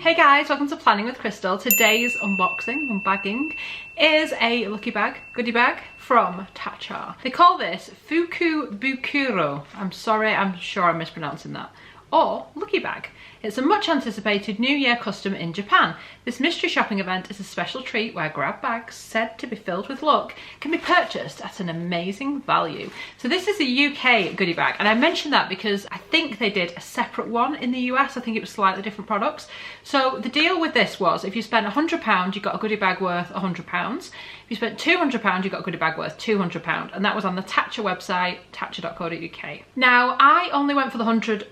Hey guys, welcome to Planning with Crystal. Today's unbagging is a lucky bag, goodie bag from Tatcha. They call this Fukubukuro. I'm sorry, I'm sure I'm mispronouncing that. Or lucky bag. It's a much anticipated New Year custom in Japan. This mystery shopping event is a special treat where grab bags said to be filled with luck can be purchased at an amazing value. So this is a UK goodie bag, and I mentioned that because I think they did a separate one in the US. I think it was slightly different products. So the deal with this was if you spent £100 you got a goodie bag worth £100. If you spent £200 you got a goodie bag worth £200, and that was on the Tatcha website, tatcha.co.uk. Now I only went for the £100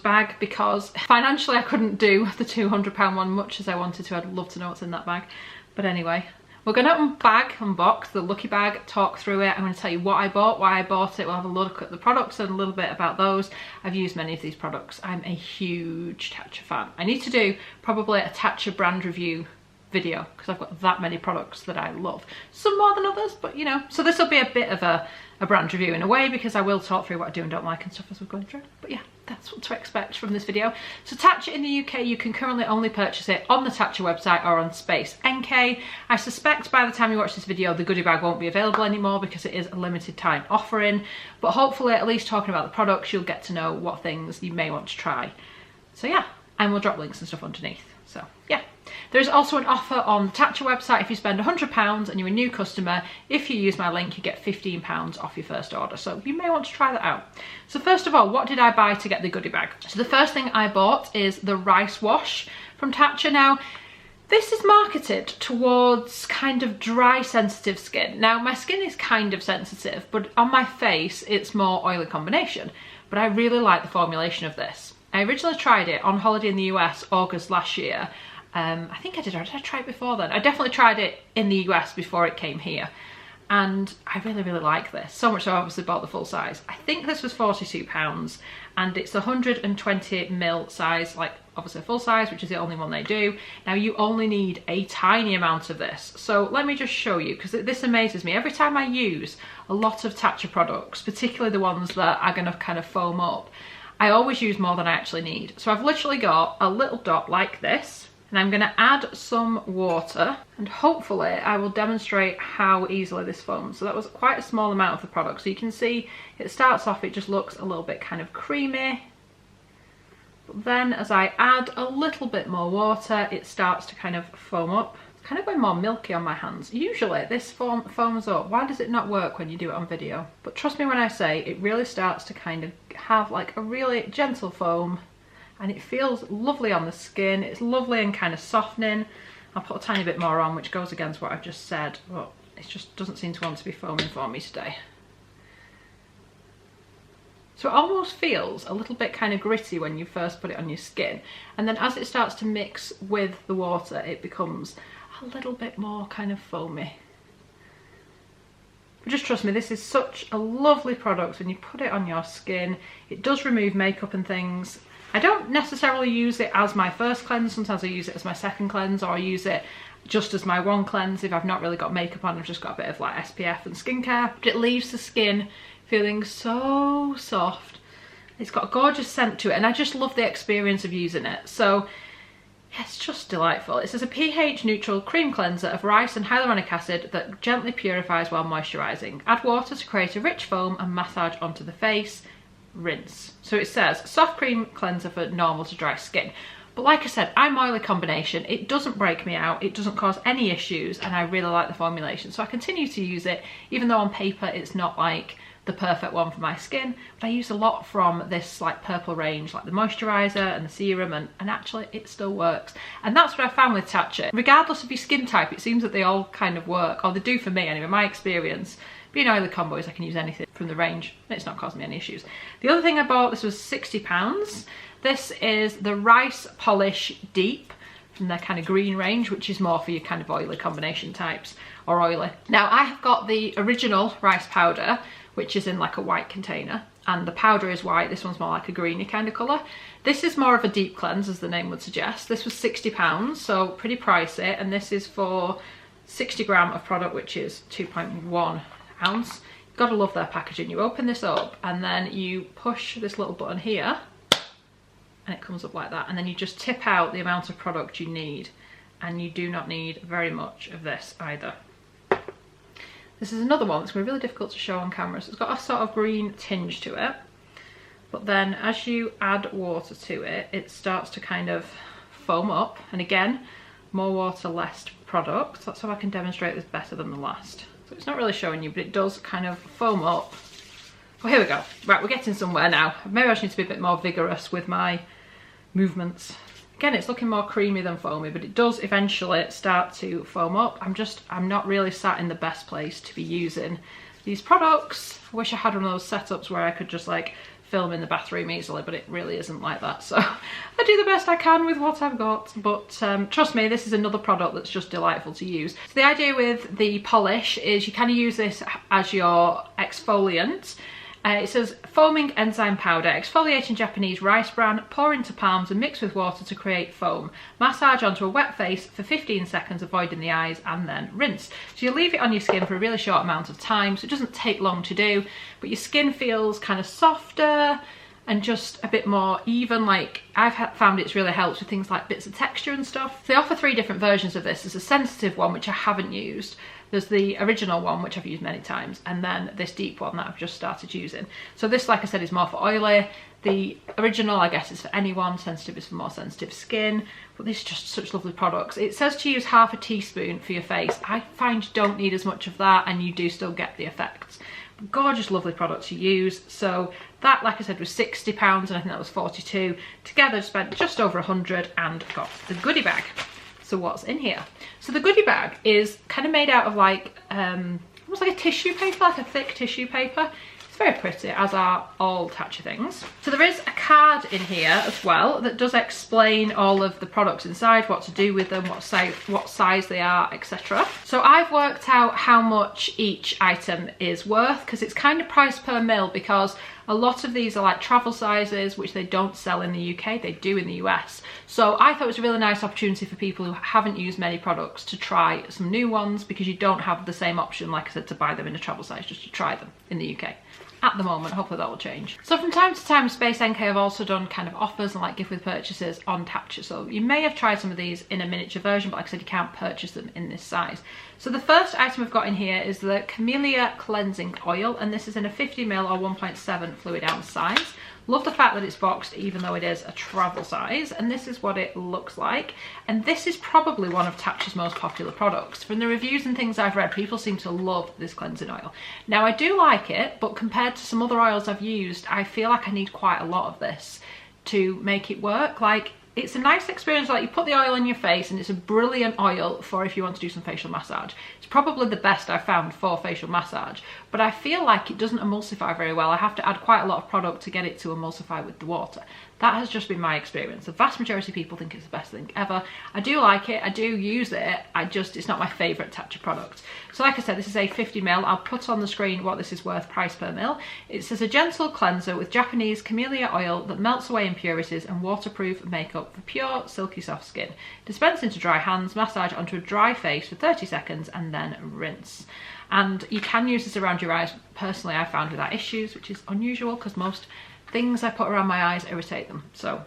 bag because financially I couldn't do the £200 one much as I wanted to. I'd love to know what's in that bag. But anyway, we're going to unbox the lucky bag, talk through it. I'm going to tell you what I bought, why I bought it. We'll have a look at the products and a little bit about those. I've used many of these products. I'm a huge Tatcha fan. I need to do probably a Tatcha brand review video because I've got that many products that I love. Some more than others, but you know. So this will be a bit of a brand review in a way because I will talk through what I do and don't like and stuff as we're going through. But yeah, that's what to expect from this video. So Tatcha in the UK, you can currently only purchase it on the Tatcha website or on Space NK. I suspect by the time you watch this video, the goodie bag won't be available anymore because it is a limited time offering. But hopefully, at least talking about the products, you'll get to know what things you may want to try. So yeah, and we'll drop links and stuff underneath. So yeah. There's also an offer on the Tatcha website. If you spend £100 and you're a new customer, if you use my link, you get £15 off your first order. So you may want to try that out. So first of all, what did I buy to get the goodie bag? So the first thing I bought is the rice wash from Tatcha. Now, this is marketed towards kind of dry, sensitive skin. Now, my skin is kind of sensitive, but on my face, it's more oily combination. But I really like the formulation of this. I originally tried it on holiday in the US, August last year. I think I did, or did I try it before then? I definitely tried it in the US before it came here. And I really, really like this. So much so I obviously bought the full size. I think this was £42 and it's 120ml size, like obviously a full size, which is the only one they do. Now you only need a tiny amount of this. So let me just show you, because this amazes me. Every time I use a lot of Tatcha products, particularly the ones that are gonna kind of foam up, I always use more than I actually need. So I've literally got a little dot like this, and I'm going to add some water, and hopefully I will demonstrate how easily this foams. So that was quite a small amount of the product. So you can see it starts off, it just looks a little bit kind of creamy. But then as I add a little bit more water, it starts to kind of foam up. It's kind of going more milky on my hands. Usually this foams up. Why does it not work when you do it on video? But trust me when I say it really starts to kind of have like a really gentle foam. And it feels lovely on the skin. It's lovely and kind of softening. I'll put a tiny bit more on, which goes against what I've just said, but it just doesn't seem to want to be foaming for me today. So it almost feels a little bit kind of gritty when you first put it on your skin. And then as it starts to mix with the water, it becomes a little bit more kind of foamy. But just trust me, this is such a lovely product when you put it on your skin. It does remove makeup and things. I don't necessarily use it as my first cleanse. Sometimes I use it as my second cleanse, or I use it just as my one cleanse if I've not really got makeup on. I've just got a bit of like SPF and skincare. But it leaves the skin feeling so soft. It's got a gorgeous scent to it, and I just love the experience of using it. So yeah, it's just delightful. It says a pH neutral cream cleanser of rice and hyaluronic acid that gently purifies while moisturising. Add water to create a rich foam and massage onto the face. Rinse. So it says soft cream cleanser for normal to dry skin. But like I said, I'm oily combination. It doesn't break me out. It doesn't cause any issues, and I really like the formulation. So I continue to use it, even though on paper it's not like the perfect one for my skin. But I use a lot from this like purple range, like the moisturizer and the serum, and actually it still works. And that's what I found with Tatcha. Regardless of your skin type, it seems that they all kind of work, or they do for me anyway, my experience. Being oily combos, I can use anything from the range. It's not causing me any issues. The other thing I bought, this was £60. This is the Rice Polish Deep from their kind of green range, which is more for your kind of oily combination types, or oily. Now I have got the original rice powder, which is in like a white container, and the powder is white. This one's more like a greeny kind of colour. This is more of a deep cleanse, as the name would suggest. This was £60, so pretty pricey, and this is for 60 gram of product, which is 2.1 ounce. Gotta love their packaging. You open this up and then you push this little button here and it comes up like that, and then you just tip out the amount of product you need, and you do not need very much of this either. This is another one that's going to be really difficult to show on camera. So it's got a sort of green tinge to it, but then as you add water to it, it starts to kind of foam up, and again, more water, less product. That's how I can demonstrate this better than the last. So it's not really showing you, but it does kind of foam up. Oh, here we go. Right, we're getting somewhere now. Maybe I just need to be a bit more vigorous with my movements. Again, it's looking more creamy than foamy, but it does eventually start to foam up. I'm not really sat in the best place to be using these products. I wish I had one of those setups where I could just like film in the bathroom easily, but it really isn't like that. So I do the best I can with what I've got, but trust me, this is another product that's just delightful to use. So the idea with the polish is you kind of use this as your exfoliant. It says foaming enzyme powder, exfoliate in Japanese rice bran, pour into palms and mix with water to create foam. Massage onto a wet face for 15 seconds, avoiding the eyes, and then rinse. So you leave it on your skin for a really short amount of time, so it doesn't take long to do, but your skin feels kind of softer and just a bit more even. Like, I've found it's really helps with things like bits of texture and stuff. They offer 3 different versions of this. There's a sensitive one, which I haven't used. There's the original one, which I've used many times, and then this deep one that I've just started using. So this, like I said, is more for oily. The original, I guess, is for anyone. Sensitive is for more sensitive skin. But these are just such lovely products. It says to use half a teaspoon for your face. I find you don't need as much of that, and you do still get the effects. Gorgeous, lovely products to use. So that, like I said, was £60, and I think that was 42. Together, spent just over 100 and got the goodie bag. So what's in here? So the goodie bag is kind of made out of like, almost like a tissue paper, like a thick tissue paper. It's very pretty, as are all Tatcha things. So there is a card in here as well that does explain all of the products inside, what to do with them, what size they are, etc. So I've worked out how much each item is worth, because it's kind of priced per mil, because a lot of these are like travel sizes, which they don't sell in the UK, they do in the US. So I thought it was a really nice opportunity for people who haven't used many products to try some new ones, because you don't have the same option, like I said, to buy them in a travel size, just to try them in the UK. At the moment, hopefully that will change. So from time to time, Space NK have also done kind of offers and like gift with purchases on Tatcha. So you may have tried some of these in a miniature version, but like I said, you can't purchase them in this size. So the first item we've got in here is the Camellia cleansing oil, and this is in a 50ml or 1.7 fluid ounce size. Love the fact that it's boxed, even though it is a travel size, and this is what it looks like. And this is probably one of Tatcha's most popular products. From the reviews and things I've read, people seem to love this cleansing oil. Now, I do like it, but compared to some other oils I've used, I feel like I need quite a lot of this to make it work. Like, it's a nice experience, like you put the oil on your face, and it's a brilliant oil for if you want to do some facial massage. It's probably the best I've found for facial massage, but I feel like it doesn't emulsify very well. I have to add quite a lot of product to get it to emulsify with the water. That has just been my experience. The vast majority of people think it's the best thing ever. I do like it, I do use it, it's not my favourite Tatcha product. So like I said, this is a 50ml. I'll put on the screen what this is worth price per mil. It says a gentle cleanser with Japanese camellia oil that melts away impurities and waterproof makeup for pure, silky soft skin. Dispense into dry hands, massage onto a dry face for 30 seconds and then rinse. And you can use this around your eyes. Personally, I found without issues, which is unusual because most things I put around my eyes irritate them. So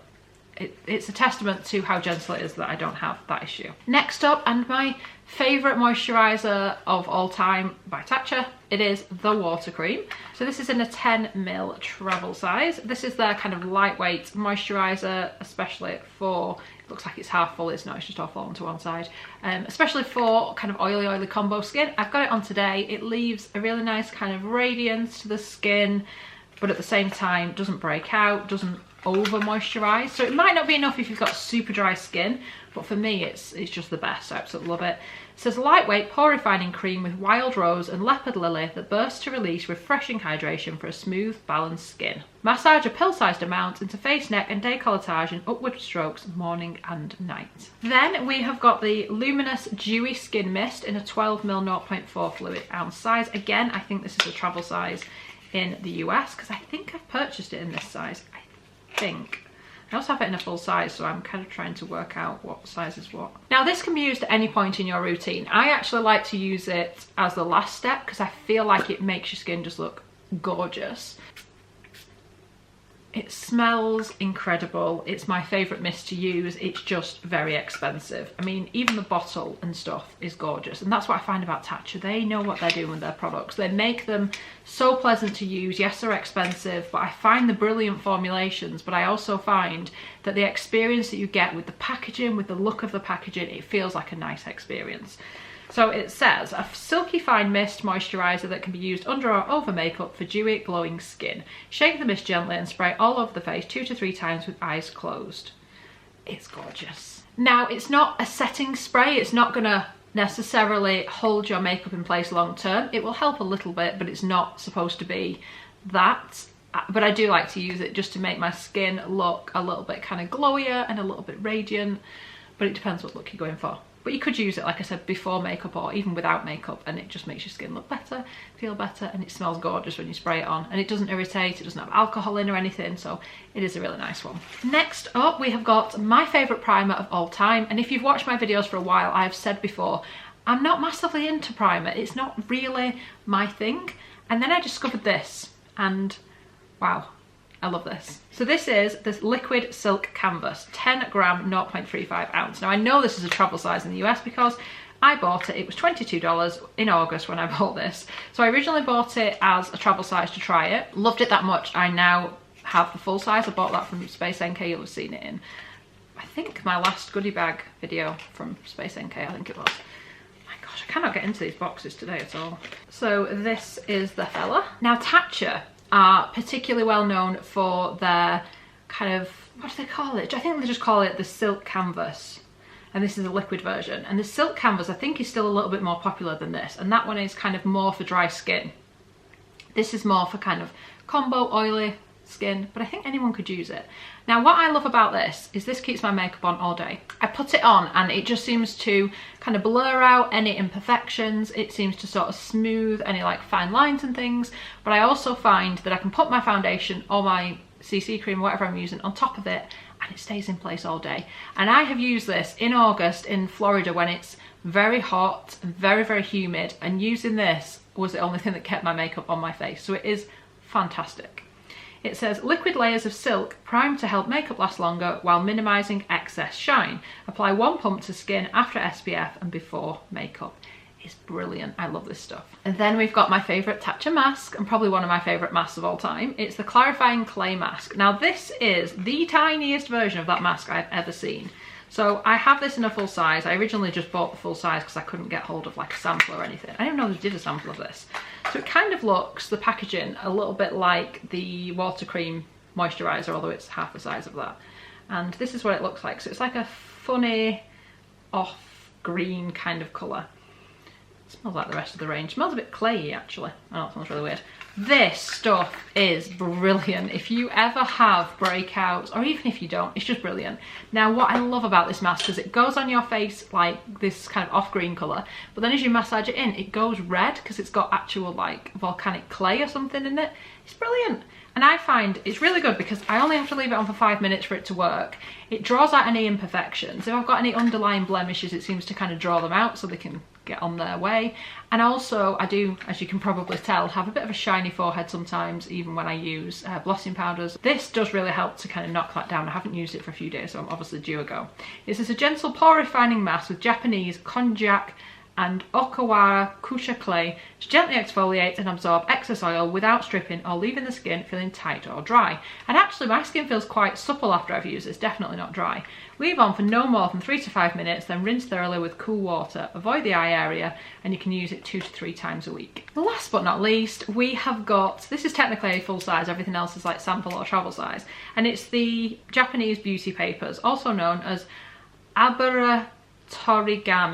it's a testament to how gentle it is that I don't have that issue. Next up, and my favourite moisturiser of all time by Tatcha, it is the water cream. So this is in a 10ml travel size. This is their kind of lightweight moisturiser, especially for, it looks like it's half full, it's not, it's just all fallen to one side. Especially for kind of oily combo skin. I've got it on today. It leaves a really nice kind of radiance to the skin, but at the same time doesn't break out, doesn't over moisturize. So it might not be enough if you've got super dry skin, but for me it's just the best. I absolutely love it. It says lightweight pore refining cream with wild rose and leopard lily that bursts to release refreshing hydration for a smooth, balanced skin. Massage a pill-sized amount into face, neck and décolletage in upward strokes morning and night. Then we have got the Luminous Dewy Skin Mist in a 12ml 0.4 fluid ounce size. Again, I think this is a travel size in the US, because I think I've purchased it in this size. I also have it in a full size, so I'm kind of trying to work out what size is what. Now this can be used at any point in your routine. I actually like to use it as the last step because I feel like it makes your skin just look gorgeous. It smells incredible. It's my favourite mist to use. It's just very expensive. I mean, even the bottle and stuff is gorgeous. And that's what I find about Tatcha. They know what they're doing with their products. They make them so pleasant to use. Yes, they're expensive, but I find the brilliant formulations. But I also find that the experience that you get with the packaging, with the look of the packaging, it feels like a nice experience. So it says, a silky fine mist moisturiser that can be used under or over makeup for dewy, glowing skin. Shake the mist gently and spray all over the face 2 to 3 times with eyes closed. It's gorgeous. Now, it's not a setting spray. It's not going to necessarily hold your makeup in place long term. It will help a little bit, but it's not supposed to be that. But I do like to use it just to make my skin look a little bit kind of glowier and a little bit radiant. But it depends what look you're going for. But you could use it, like I said, before makeup or even without makeup, and it just makes your skin look better, feel better, and it smells gorgeous when you spray it on. And it doesn't irritate, it doesn't have alcohol in or anything, so it is a really nice one. Next up, we have got my favourite primer of all time. And if you've watched my videos for a while, I have said before, I'm not massively into primer. It's not really my thing. And then I discovered this, and wow. I love this. So this is this liquid silk canvas, 10 gram, 0.35 ounce. Now I know this is a travel size in the US because I bought it. It was $22 in August when I bought this. So I originally bought it as a travel size to try it. Loved it that much. I now have the full size. I bought that from Space NK. You'll have seen it in, I think, my last goodie bag video from Space NK, I think it was. My gosh, I cannot get into these boxes today at all. So this is the fella. Now Tatcha are particularly well known for their kind of, what do they call it? I think they just call it the silk canvas. And this is a liquid version. And the silk canvas I think is still a little bit more popular than this. And that one is kind of more for dry skin. This is more for kind of combo oily skin, but I think anyone could use it. Now what I love about this is this keeps my makeup on all day. I put it on and it just seems to kind of blur out any imperfections. It seems to sort of smooth any like fine lines and things, but I also find that I can put my foundation or my CC cream, whatever I'm using, on top of it and it stays in place all day. And I have used this in August in Florida when it's very hot and very, very humid, and using this was the only thing that kept my makeup on my face. So it is fantastic. It says, liquid layers of silk primed to help makeup last longer while minimising excess shine. Apply 1 pump to skin after SPF and before makeup. It's brilliant. I love this stuff. And then we've got my favourite Tatcha mask, and probably one of my favourite masks of all time. It's the Clarifying Clay Mask. Now this is the tiniest version of that mask I've ever seen. So I have this in a full size. I originally just bought the full size because I couldn't get hold of like a sample or anything. I didn't know they did a sample of this. So it kind of looks, the packaging, a little bit like the Water Cream moisturizer, although it's half the size of that. And this is what it looks like. So it's like a funny off green kind of colour. It smells like the rest of the range. It smells a bit clayey actually. Oh, it smells really weird. This stuff is brilliant. If you ever have breakouts, or even if you don't, it's just brilliant. Now what I love about this mask is it goes on your face like this kind of off green colour, but then as you massage it in, it goes red because it's got actual like volcanic clay or something in it. It's brilliant. And I find it's really good because I only have to leave it on for 5 minutes for it to work. It draws out any imperfections. If I've got any underlying blemishes, it seems to kind of draw them out so they can get on their way. And also I do, as you can probably tell, have a bit of a shiny forehead sometimes, even when I use blotting powders. This does really help to kind of knock that down. I haven't used it for a few days, so I'm obviously due a go. This is a gentle pore refining mask with Japanese konjac and Okawara Kusha clay to gently exfoliate and absorb excess oil without stripping or leaving the skin feeling tight or dry. And actually my skin feels quite supple after I've used it. It's definitely not dry. Leave on for no more than 3 to 5 minutes, then rinse thoroughly with cool water. Avoid the eye area, and you can use it 2 to 3 times a week. Last but not least, we have got, this is technically a full size, everything else is like sample or travel size, and it's the Japanese beauty papers, also known as Aburatorigami.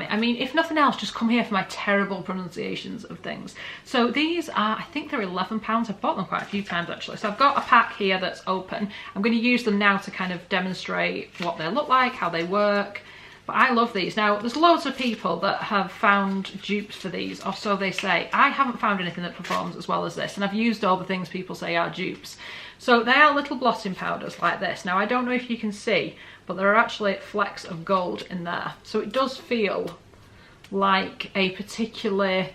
I mean, if nothing else, just come here for my terrible pronunciations of things. So these are, I think they're £11. I've bought them quite a few times actually. So I've got a pack here that's open. I'm going to use them now to kind of demonstrate what they look like, how they work. But I love these. Now, there's loads of people that have found dupes for these, or so they say. I haven't found anything that performs as well as this, and I've used all the things people say are dupes. So they are little blotting powders like this. Now, I don't know if you can see, but there are actually flecks of gold in there. So it does feel like a particularly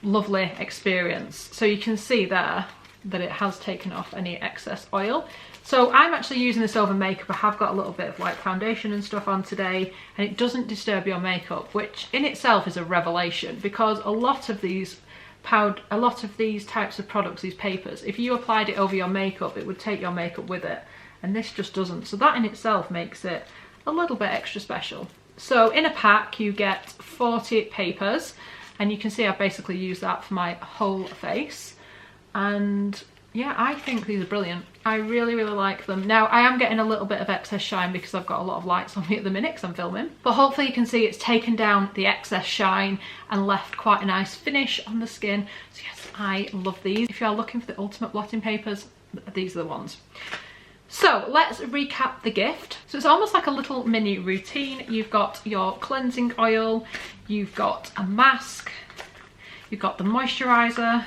lovely experience. So you can see there, that it has taken off any excess oil. So I'm actually using this over makeup. I have got a little bit of like foundation and stuff on today, and it doesn't disturb your makeup, which in itself is a revelation, because a lot of these types of products, these papers, if you applied it over your makeup, it would take your makeup with it, and this just doesn't. So that in itself makes it a little bit extra special. So in a pack you get 40 papers, and you can see I've basically used that for my whole face. And yeah, I think these are brilliant. I really, really like them. Now, I am getting a little bit of excess shine because I've got a lot of lights on me at the minute because I'm filming. But hopefully you can see it's taken down the excess shine and left quite a nice finish on the skin. So yes, I love these. If you are looking for the ultimate blotting papers, these are the ones. So let's recap the gift. So it's almost like a little mini routine. You've got your cleansing oil, you've got a mask, you've got the moisturizer,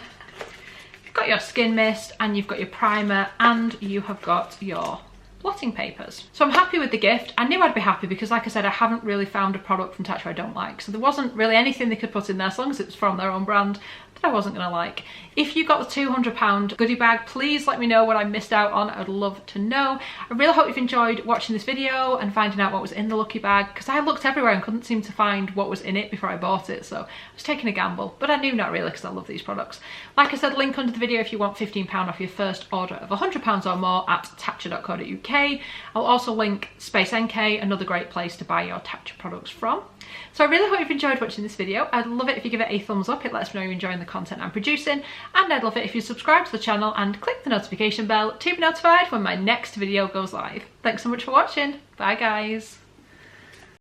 you've got your skin mist, and you've got your primer, and you have got your blotting papers. So I'm happy with the gift. I knew I'd be happy because, like I said, I haven't really found a product from Tatcha I don't like. So there wasn't really anything they could put in there, as long as it was from their own brand, that I wasn't gonna like. If you got the £200 goodie bag, please let me know what I missed out on. I'd love to know. I really hope you've enjoyed watching this video and finding out what was in the lucky bag, because I looked everywhere and couldn't seem to find what was in it before I bought it. So I was taking a gamble, but I knew not really, because I love these products. Like I said, link under the video if you want £15 off your first order of £100 or more at tatcha.co.uk. I'll also link Space NK, another great place to buy your Tatcha products from. So I really hope you've enjoyed watching this video. I'd love it if you give it a thumbs up. It lets me know you're enjoying the content I'm producing. And I'd love it if you subscribe to the channel and click the notification bell to be notified when my next video goes live. Thanks so much for watching. Bye guys.